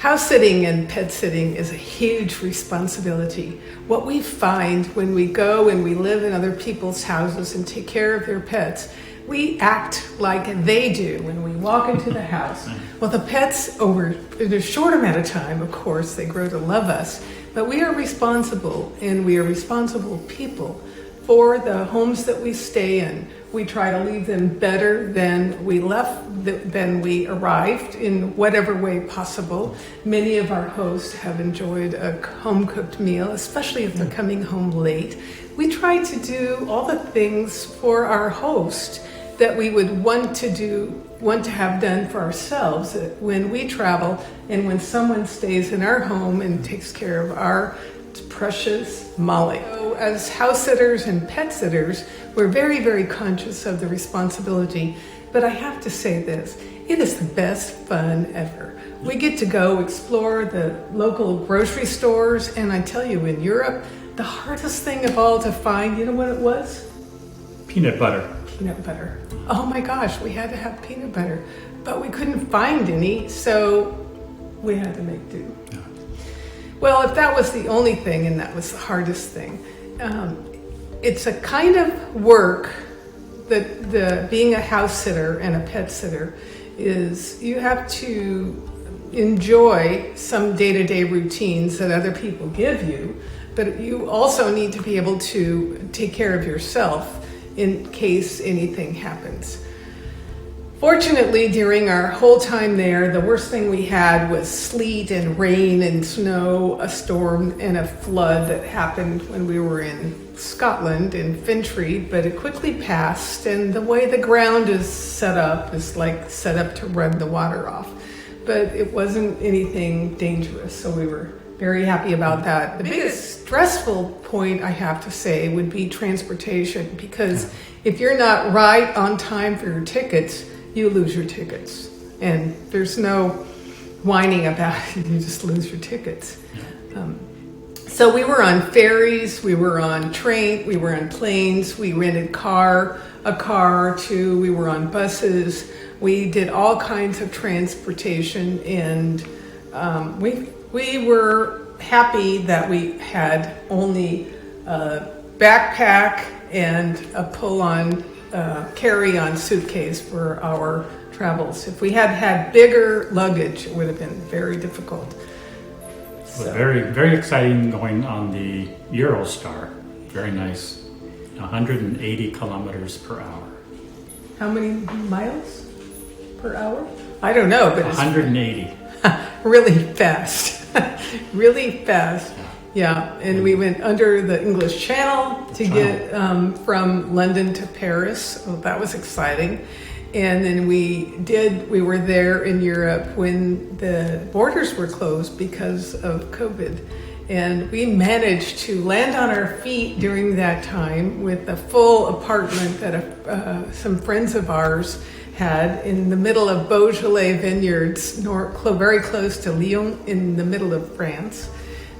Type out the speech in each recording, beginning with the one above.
House sitting and pet sitting is a huge responsibility. What we find when we go and we live in other people's houses and take care of their pets, we act like they do when we walk into the house. Well, the pets, in a short amount of time, of course, they grow to love us, but we are responsible, and we are responsible people for the homes that we stay in. We try to leave them better than we arrived in whatever way possible. Many of our hosts have enjoyed a home-cooked meal, especially if they're coming home late. We try to do all the things for our host that we would want to have done for ourselves when we travel and when someone stays in our home and takes care of our precious Molly. So as house sitters and pet sitters, we're very, very conscious of the responsibility, but I have to say this, it is the best fun ever. We get to go explore the local grocery stores, and I tell you, in Europe, the hardest thing of all to find, you know what it was? Peanut butter. Peanut butter. Oh my gosh, we had to have peanut butter, but we couldn't find any, so we had to make do. Yeah. Well, if that was the only thing and that was the hardest thing, it's a kind of work that being a house sitter and a pet sitter is you have to enjoy some day-to-day routines that other people give you, but you also need to be able to take care of yourself in case anything happens. Fortunately, during our whole time there, the worst thing we had was sleet and rain and snow, a storm and a flood that happened when we were in Scotland, in Fintry, but it quickly passed, and the way the ground is set up is like set up to run the water off. But it wasn't anything dangerous, so we were very happy about that. The biggest stressful point, I have to say, would be transportation, because if you're not right on time for your tickets, you lose your tickets. And there's no whining about it, you just lose your tickets. So we were on ferries, we were on train, we were on planes, we rented a car or two, we were on buses, we did all kinds of transportation, and we were happy that we had only a backpack and a pull-on carry-on suitcase for our travels. If we had had bigger luggage, it would have been very difficult. So. Very, very exciting going on the Eurostar. Very nice. 180 kilometers per hour. How many miles per hour? I don't know, but 180. Really fast. Really fast. Yeah, and we went under the English Channel to get from London to Paris. Well, that was exciting. And then we were there in Europe when the borders were closed because of COVID. And we managed to land on our feet during that time with a full apartment that some friends of ours had in the middle of Beaujolais vineyards, very close to Lyon in the middle of France.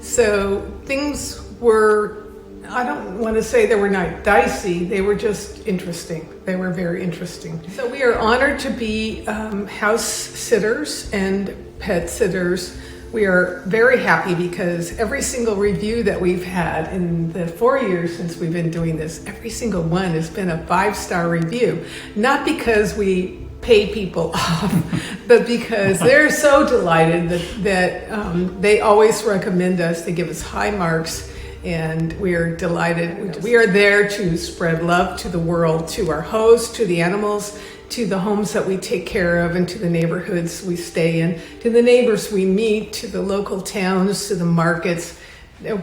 So things were, I don't want to say they were not dicey, they were just interesting. They were very interesting. So we are honored to be house sitters and pet sitters. We are very happy because every single review that we've had in the 4 years since we've been doing this, every single one has been a 5-star review. Not because we pay people off, but because they're so delighted that they always recommend us. They give us high marks, and we are delighted. We are there to spread love to the world, to our hosts, to the animals, to the homes that we take care of, and to the neighborhoods we stay in, to the neighbors we meet, to the local towns, to the markets,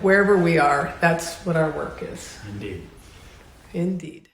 wherever we are. That's what our work is. Indeed. Indeed.